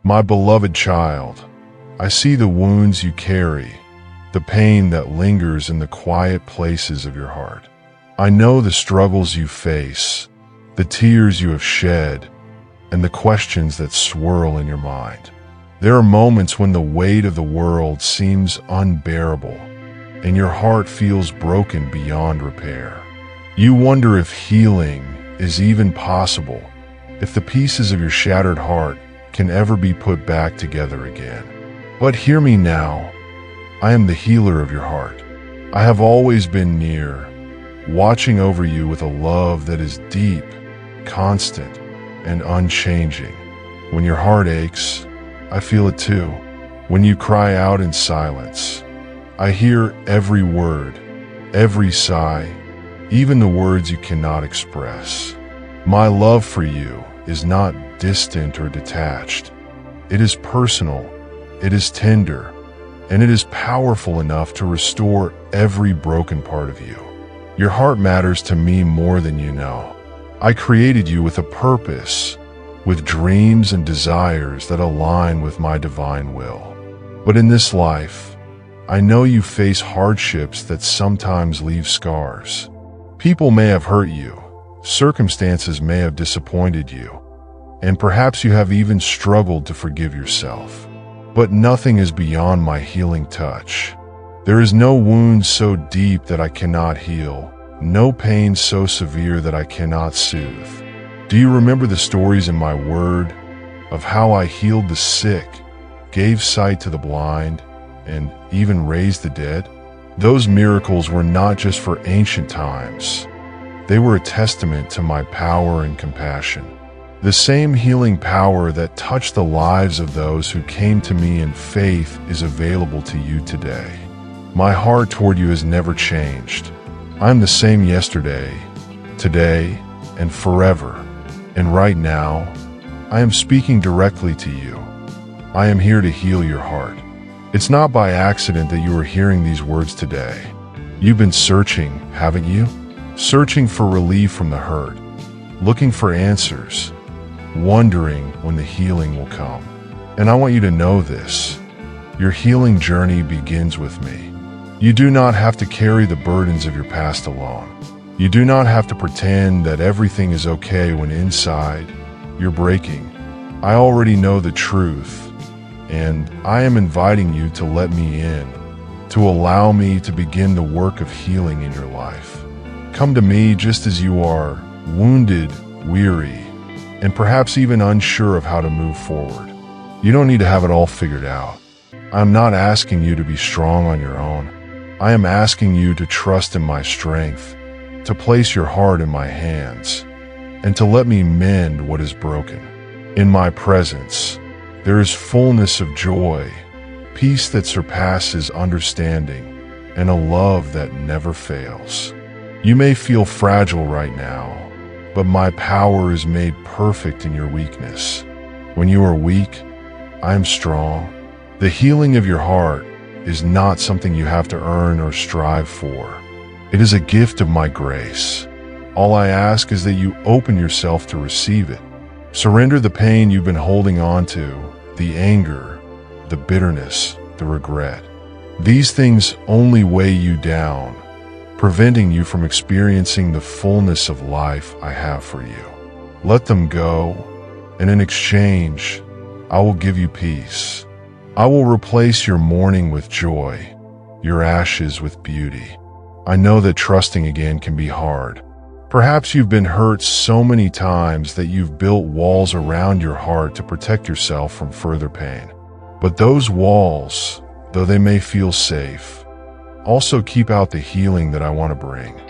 My beloved child, I see the wounds you carry, the pain that lingers in the quiet places of your heart. I know the struggles you face, the tears you have shed, and the questions that swirl in your mind. There are moments when the weight of the world seems unbearable, and your heart feels broken beyond repair. You wonder if healing is even possible, if the pieces of your shattered heart can ever be put back together again. But hear me now. I am the healer of your heart. I have always been near, watching over you with a love that is deep, constant, and unchanging. When your heart aches, I feel it too. When you cry out in silence, I hear every word, every sigh, even the words you cannot express. My love for you is not distant or detached. It is personal, it is tender, and it is powerful enough to restore every broken part of you. Your heart matters to me more than you know. I created you with a purpose, with dreams and desires that align with my divine will. But in this life, I know you face hardships that sometimes leave scars. People may have hurt you, circumstances may have disappointed you, and perhaps you have even struggled to forgive yourself. But nothing is beyond my healing touch. There is no wound so deep that I cannot heal, no pain so severe that I cannot soothe. Do you remember the stories in my word of how I healed the sick, gave sight to the blind, and even raised the dead? Those miracles were not just for ancient times. They were a testament to my power and compassion. The same healing power that touched the lives of those who came to me in faith is available to you today. My heart toward you has never changed. I am the same yesterday, today, and forever. And right now, I am speaking directly to you. I am here to heal your heart. It's not by accident that you are hearing these words today. You've been searching, haven't you? Searching for relief from the hurt, looking for answers, wondering when the healing will come. And I want you to know this. Your healing journey begins with me. You do not have to carry the burdens of your past alone. You do not have to pretend that everything is okay when inside you're breaking. I already know the truth, and I am inviting you to let me in, to allow me to begin the work of healing in your life. Come to me just as you are, wounded, weary, and perhaps even unsure of how to move forward. You don't need to have it all figured out. I'm not asking you to be strong on your own. I am asking you to trust in my strength, to place your heart in my hands, and to let me mend what is broken. In my presence, there is fullness of joy, peace that surpasses understanding, and a love that never fails. You may feel fragile right now, but my power is made perfect in your weakness. When you are weak, I am strong. The healing of your heart is not something you have to earn or strive for. It is a gift of my grace. All I ask is that you open yourself to receive it. Surrender the pain you've been holding on to, the anger, the bitterness, the regret. These things only weigh you down, preventing you from experiencing the fullness of life I have for you. Let them go, and in exchange, I will give you peace. I will replace your mourning with joy, your ashes with beauty. I know that trusting again can be hard. Perhaps you've been hurt so many times that you've built walls around your heart to protect yourself from further pain. But those walls, though they may feel safe, also keep out the healing that I want to bring.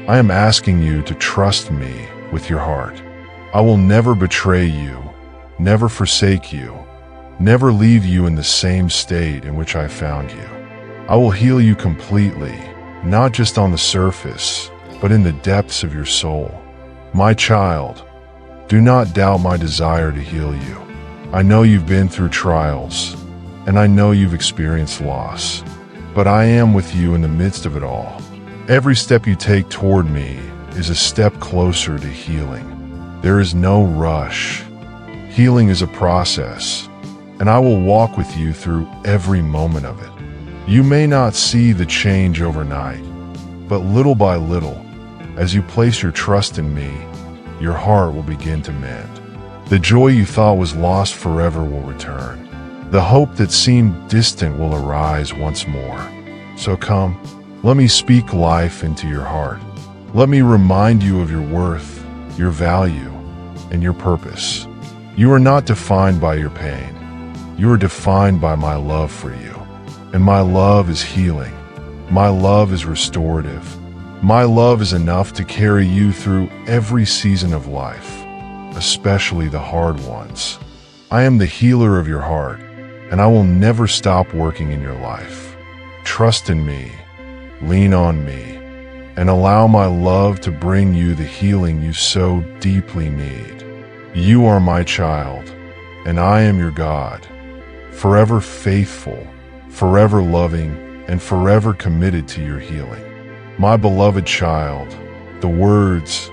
I am asking you to trust me with your heart. I will never betray you, never forsake you, never leave you in the same state in which I found you. I will heal you completely, not just on the surface, but in the depths of your soul. My child, do not doubt my desire to heal you. I know you've been through trials, and I know you've experienced loss, but I am with you in the midst of it all. Every step you take toward me is a step closer to healing. There is no rush. Healing is a process, and I will walk with you through every moment of it. You may not see the change overnight, but little by little, as you place your trust in me, your heart will begin to mend. The joy you thought was lost forever will return. The hope that seemed distant will arise once more. So come, let me speak life into your heart. Let me remind you of your worth, your value, and your purpose. You are not defined by your pain. You are defined by my love for you. And my love is healing. My love is restorative. My love is enough to carry you through every season of life, especially the hard ones. I am the healer of your heart, and I will never stop working in your life. Trust in me, lean on me, and allow my love to bring you the healing you so deeply need. You are my child, and I am your God, forever faithful, forever loving, and forever committed to your healing. My beloved child, the words,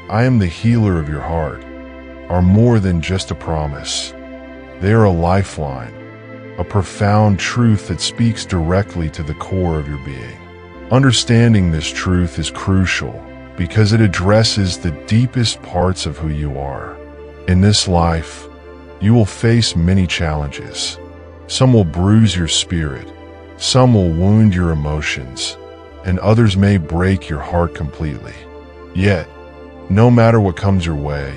"I am the healer of your heart," are more than just a promise. They are a lifeline, a profound truth that speaks directly to the core of your being. Understanding this truth is crucial because it addresses the deepest parts of who you are. In this life, you will face many challenges. Some will bruise your spirit, some will wound your emotions, and others may break your heart completely. Yet, no matter what comes your way,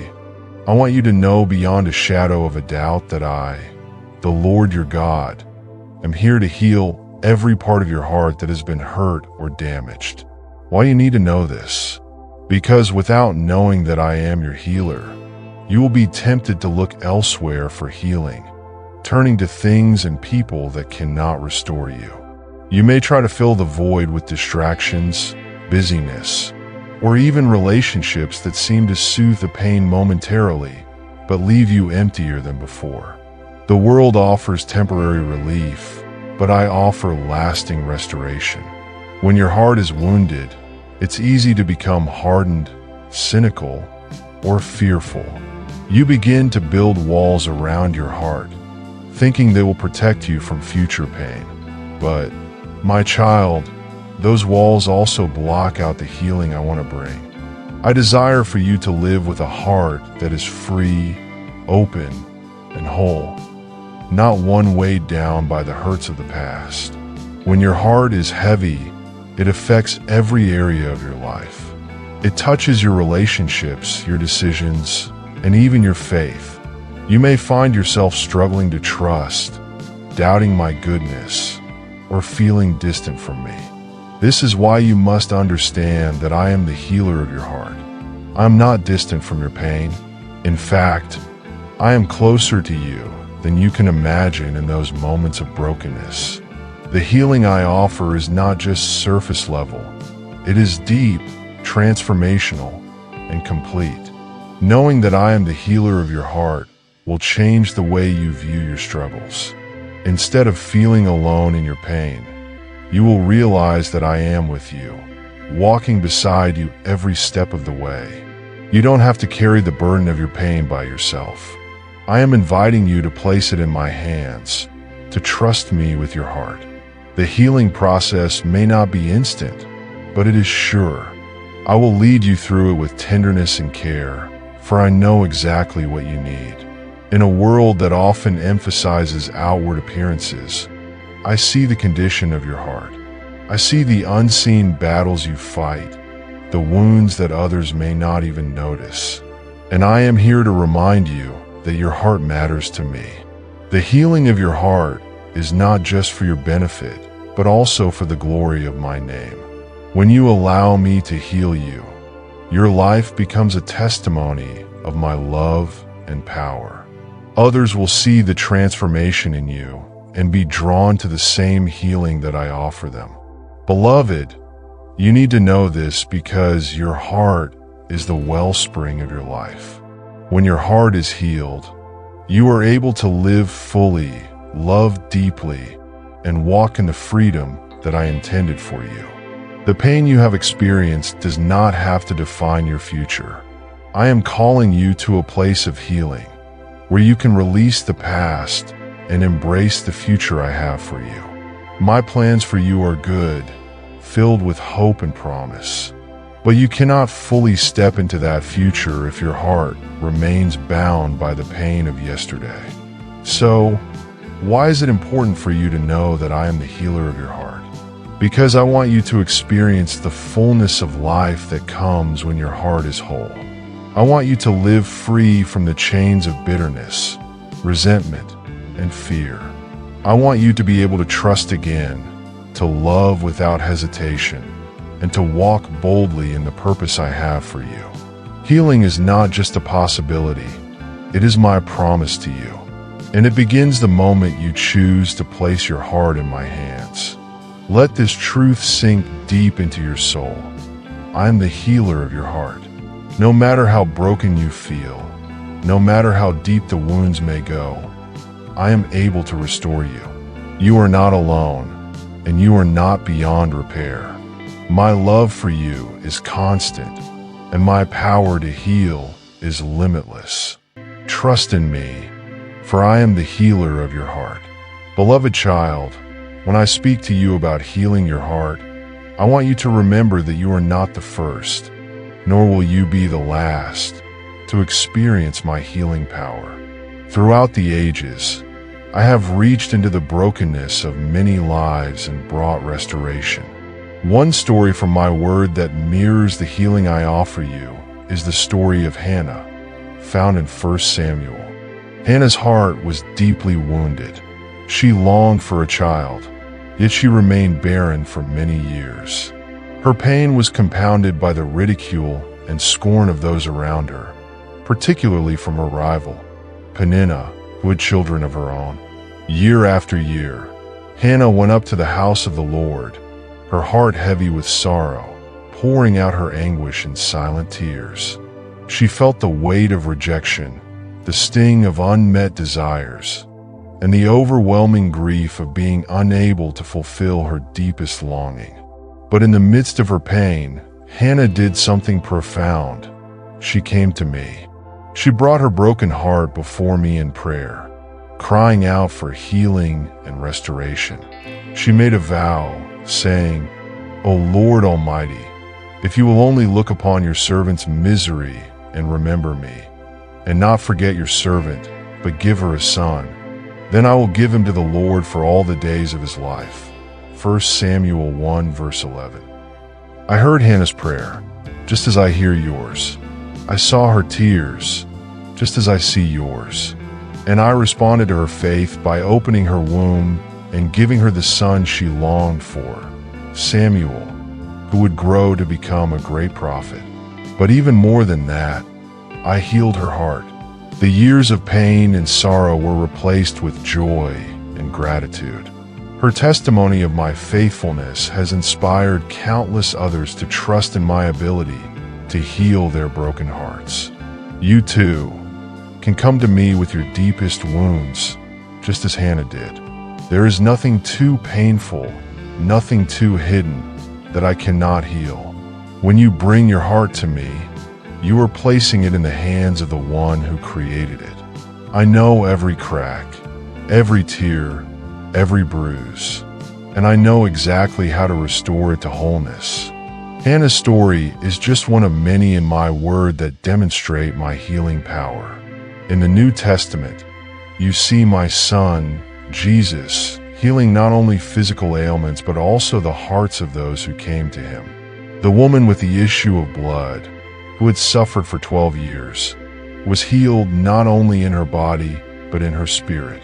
I want you to know beyond a shadow of a doubt that I, the Lord your God, am here to heal every part of your heart that has been hurt or damaged. Why you need to know this? Because without knowing that I am your healer, you will be tempted to look elsewhere for healing, turning to things and people that cannot restore you. You may try to fill the void with distractions, busyness, or even relationships that seem to soothe the pain momentarily, but leave you emptier than before. The world offers temporary relief, but I offer lasting restoration. When your heart is wounded, it's easy to become hardened, cynical, or fearful. You begin to build walls around your heart, thinking they will protect you from future pain. But, my child, those walls also block out the healing I want to bring. I desire for you to live with a heart that is free, open, and whole, not one weighed down by the hurts of the past. When your heart is heavy, it affects every area of your life. It touches your relationships, your decisions, and even your faith. You may find yourself struggling to trust, doubting my goodness, or feeling distant from me. This is why you must understand that I am the healer of your heart. I am not distant from your pain. In fact, I am closer to you than you can imagine in those moments of brokenness. The healing I offer is not just surface level. It is deep, transformational, and complete. Knowing that I am the healer of your heart will change the way you view your struggles. Instead of feeling alone in your pain, you will realize that I am with you, walking beside you every step of the way. You don't have to carry the burden of your pain by yourself. I am inviting you to place it in my hands, to trust me with your heart. The healing process may not be instant, but it is sure. I will lead you through it with tenderness and care, for I know exactly what you need. In a world that often emphasizes outward appearances, I see the condition of your heart. I see the unseen battles you fight, the wounds that others may not even notice. And I am here to remind you that your heart matters to me. The healing of your heart is not just for your benefit, but also for the glory of my name. When you allow me to heal you, your life becomes a testimony of my love and power. Others will see the transformation in you and be drawn to the same healing that I offer them. Beloved, you need to know this because your heart is the wellspring of your life. When your heart is healed, you are able to live fully, love deeply, and walk in the freedom that I intended for you. The pain you have experienced does not have to define your future. I am calling you to a place of healing, where you can release the past and embrace the future I have for you. My plans for you are good, filled with hope and promise. But you cannot fully step into that future if your heart remains bound by the pain of yesterday. So, why is it important for you to know that I am the healer of your heart? Because I want you to experience the fullness of life that comes when your heart is whole. I want you to live free from the chains of bitterness, resentment, and fear. I want you to be able to trust again, to love without hesitation, and to walk boldly in the purpose I have for you. Healing is not just a possibility, it is my promise to you. And it begins the moment you choose to place your heart in my hands. Let this truth sink deep into your soul. I am the healer of your heart. No matter how broken you feel, no matter how deep the wounds may go, I am able to restore you. You are not alone, and you are not beyond repair. My love for you is constant, and my power to heal is limitless. Trust in me, for I am the healer of your heart. Beloved child, when I speak to you about healing your heart, I want you to remember that you are not the first, nor will you be the last, to experience my healing power. Throughout the ages, I have reached into the brokenness of many lives and brought restoration. One story from my word that mirrors the healing I offer you is the story of Hannah, found in 1 Samuel. Hannah's heart was deeply wounded. She longed for a child, yet she remained barren for many years. Her pain was compounded by the ridicule and scorn of those around her, particularly from her rival, Peninnah, who had children of her own. Year after year, Hannah went up to the house of the Lord, her heart heavy with sorrow, pouring out her anguish in silent tears. She felt the weight of rejection, the sting of unmet desires, and the overwhelming grief of being unable to fulfill her deepest longing. But in the midst of her pain, Hannah did something profound. She came to me. She brought her broken heart before me in prayer, crying out for healing and restoration. She made a vow, saying, "O Lord Almighty, if you will only look upon your servant's misery and remember me, and not forget your servant, but give her a son, then I will give him to the Lord for all the days of his life." 1 Samuel 1 verse 11. I heard Hannah's prayer, just as I hear yours. I saw her tears, just as I see yours. And I responded to her faith by opening her womb and giving her the son she longed for, Samuel, who would grow to become a great prophet. But even more than that, I healed her heart. The years of pain and sorrow were replaced with joy and gratitude. Her testimony of my faithfulness has inspired countless others to trust in my ability to heal their broken hearts. You too can come to me with your deepest wounds, just as Hannah did. There is nothing too painful, nothing too hidden that I cannot heal. When you bring your heart to me, you are placing it in the hands of the one who created it. I know every crack, every tear, every bruise, and I know exactly how to restore it to wholeness. Hannah's story is just one of many in my word that demonstrate my healing power. In the New Testament, you see my son, Jesus, healing not only physical ailments but also the hearts of those who came to him. The woman with the issue of blood, who had suffered for 12 years, was healed not only in her body but in her spirit.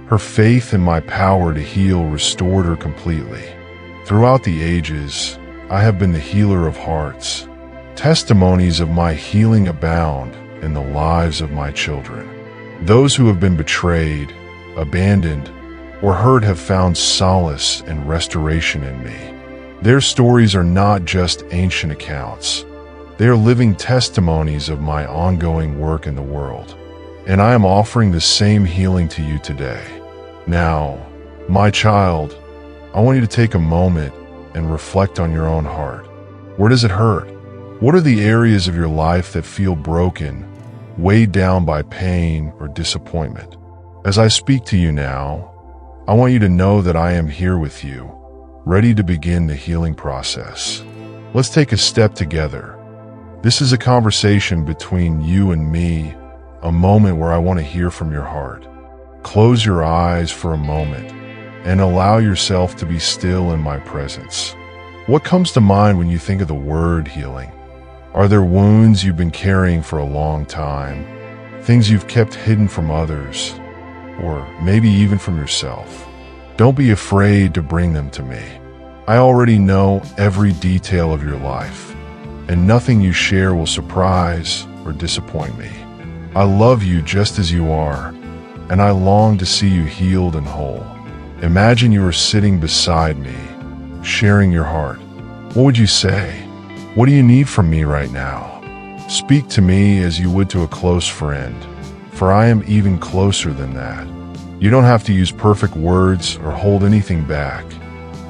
Her faith in my power to heal restored her completely. Throughout the ages, I have been the healer of hearts. Testimonies of my healing abound in the lives of my children. Those who have been betrayed, abandoned, or hurt have found solace and restoration in me. Their stories are not just ancient accounts. They are living testimonies of my ongoing work in the world. And I am offering the same healing to you today. Now, my child, I want you to take a moment and reflect on your own heart. Where does it hurt? What are the areas of your life that feel broken, weighed down by pain or disappointment? As I speak to you now, I want you to know that I am here with you, ready to begin the healing process. Let's take a step together. This is a conversation between you and me, a moment where I want to hear from your heart. Close your eyes for a moment and allow yourself to be still in my presence. What comes to mind when you think of the word healing? Are there wounds you've been carrying for a long time? Things you've kept hidden from others? Or maybe even from yourself? Don't be afraid to bring them to me. I already know every detail of your life, and nothing you share will surprise or disappoint me. I love you just as you are, and I long to see you healed and whole. Imagine you are sitting beside me, sharing your heart. What would you say? What do you need from me right now? Speak to me as you would to a close friend, for I am even closer than that. You don't have to use perfect words or hold anything back.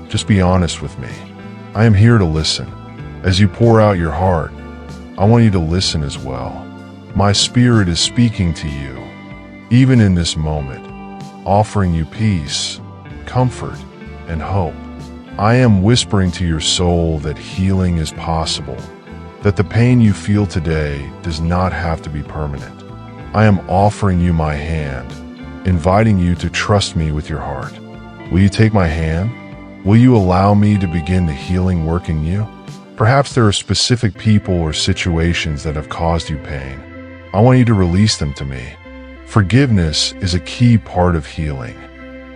Just be honest with me. I am here to listen. As you pour out your heart, I want you to listen as well. My spirit is speaking to you, even in this moment, offering you peace, comfort, and hope. I am whispering to your soul that healing is possible, that the pain you feel today does not have to be permanent. I am offering you my hand, inviting you to trust me with your heart. Will you take my hand? Will you allow me to begin the healing work in you? Perhaps there are specific people or situations that have caused you pain. I want you to release them to me. Forgiveness is a key part of healing.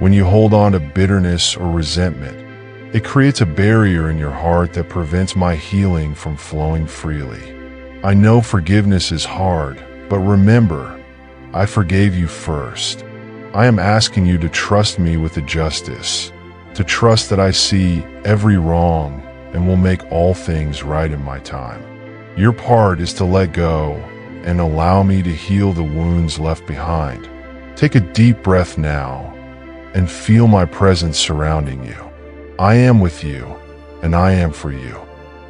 When you hold on to bitterness or resentment, it creates a barrier in your heart that prevents my healing from flowing freely. I know forgiveness is hard, but remember, I forgave you first. I am asking you to trust me with the justice, to trust that I see every wrong and will make all things right in my time. Your part is to let go and allow me to heal the wounds left behind. Take a deep breath now and feel my presence surrounding you. I am with you, and I am for you.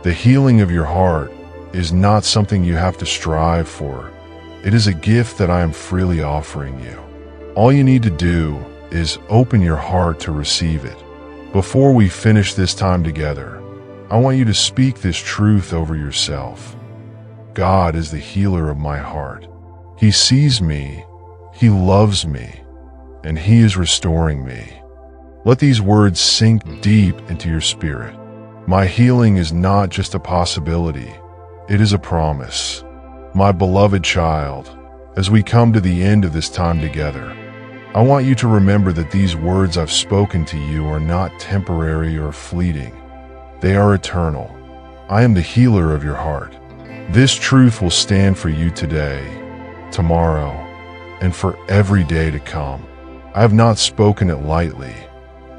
The healing of your heart is not something you have to strive for. It is a gift that I am freely offering you. All you need to do is open your heart to receive it. Before we finish this time together, I want you to speak this truth over yourself. God is the healer of my heart. He sees me, He loves me, and He is restoring me. Let these words sink deep into your spirit. My healing is not just a possibility, it is a promise. My beloved child, as we come to the end of this time together, I want you to remember that these words I've spoken to you are not temporary or fleeting. They are eternal. I am the healer of your heart. This truth will stand for you today, tomorrow, and for every day to come. I have not spoken it lightly,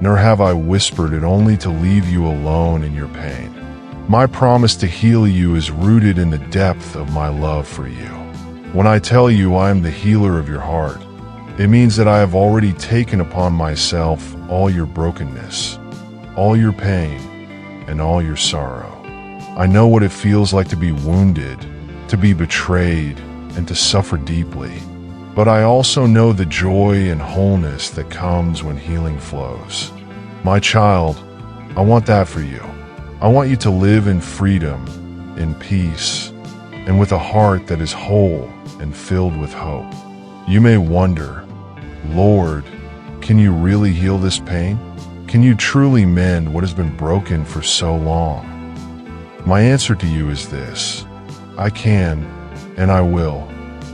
nor have I whispered it only to leave you alone in your pain. My promise to heal you is rooted in the depth of my love for you. When I tell you I am the healer of your heart, it means that I have already taken upon myself all your brokenness, all your pain, and all your sorrow. I know what it feels like to be wounded, to be betrayed, and to suffer deeply. But I also know the joy and wholeness that comes when healing flows. My child, I want that for you. I want you to live in freedom, in peace, and with a heart that is whole and filled with hope. You may wonder, Lord, can you really heal this pain? Can you truly mend what has been broken for so long? My answer to you is this: I can, and I will.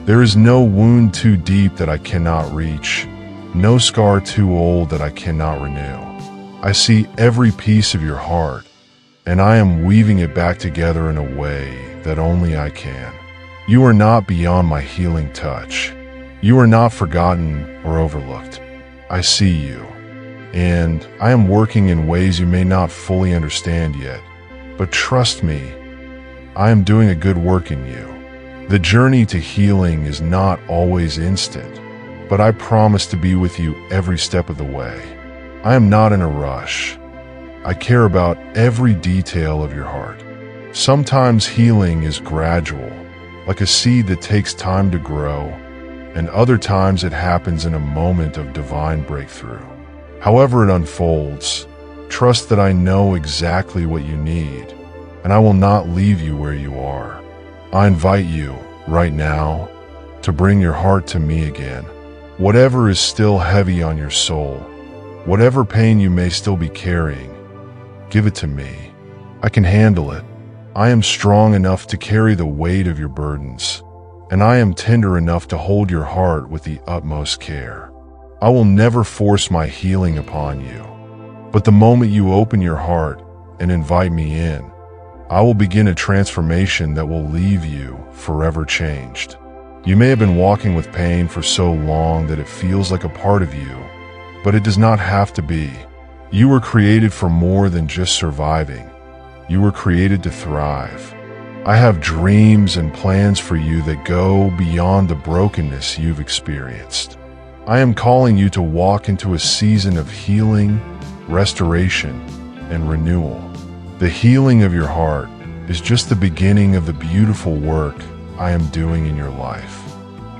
There is no wound too deep that I cannot reach, no scar too old that I cannot renew. I see every piece of your heart, and I am weaving it back together in a way that only I can. You are not beyond my healing touch. You are not forgotten or overlooked. I see you, and I am working in ways you may not fully understand yet. But trust me, I am doing a good work in you. The journey to healing is not always instant, but I promise to be with you every step of the way. I am not in a rush. I care about every detail of your heart. Sometimes healing is gradual, like a seed that takes time to grow, and other times it happens in a moment of divine breakthrough. However it unfolds, trust that I know exactly what you need, and I will not leave you where you are. I invite you, right now, to bring your heart to me again. Whatever is still heavy on your soul, whatever pain you may still be carrying, give it to me. I can handle it. I am strong enough to carry the weight of your burdens, and I am tender enough to hold your heart with the utmost care. I will never force my healing upon you, but the moment you open your heart and invite me in, I will begin a transformation that will leave you forever changed. You may have been walking with pain for so long that it feels like a part of you, but it does not have to be. You were created for more than just surviving. You were created to thrive. I have dreams and plans for you that go beyond the brokenness you've experienced. I am calling you to walk into a season of healing, restoration, and renewal. The healing of your heart is just the beginning of the beautiful work I am doing in your life.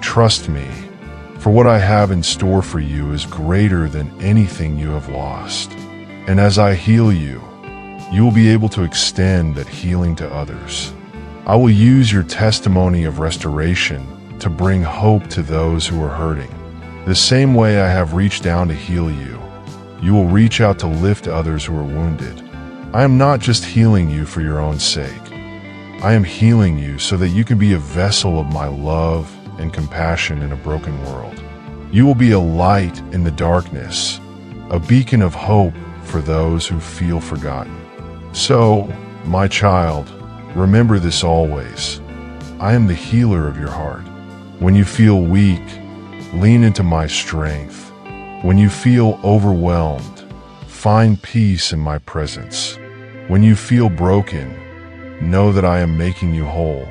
Trust me, for what I have in store for you is greater than anything you have lost. And as I heal you, you will be able to extend that healing to others. I will use your testimony of restoration to bring hope to those who are hurting. The same way I have reached down to heal you, you will reach out to lift others who are wounded. I am not just healing you for your own sake. I am healing you so that you can be a vessel of my love and compassion in a broken world. You will be a light in the darkness, a beacon of hope for those who feel forgotten. So, my child, remember this always. I am the healer of your heart. When you feel weak, lean into my strength. When you feel overwhelmed, find peace in my presence. When you feel broken, know that I am making you whole.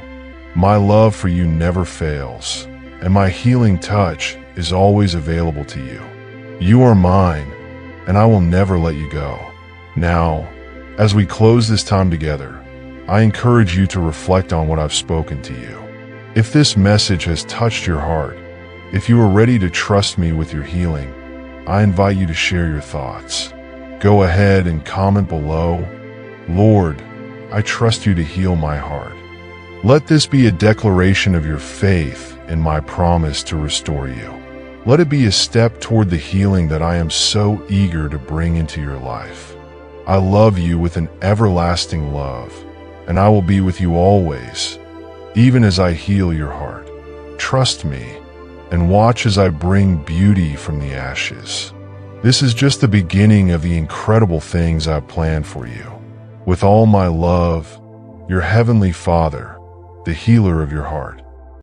My love for you never fails, and my healing touch is always available to you. You are mine, and I will never let you go. Now, as we close this time together, I encourage you to reflect on what I've spoken to you. If this message has touched your heart, if you are ready to trust me with your healing, I invite you to share your thoughts. Go ahead and comment below, "Lord, I trust you to heal my heart." Let this be a declaration of your faith in my promise to restore you. Let it be a step toward the healing that I am so eager to bring into your life. I love you with an everlasting love, and I will be with you always, even as I heal your heart. Trust me, and watch as I bring beauty from the ashes. This is just the beginning of the incredible things I've planned for you. With all my love, your Heavenly Father, the healer of your heart.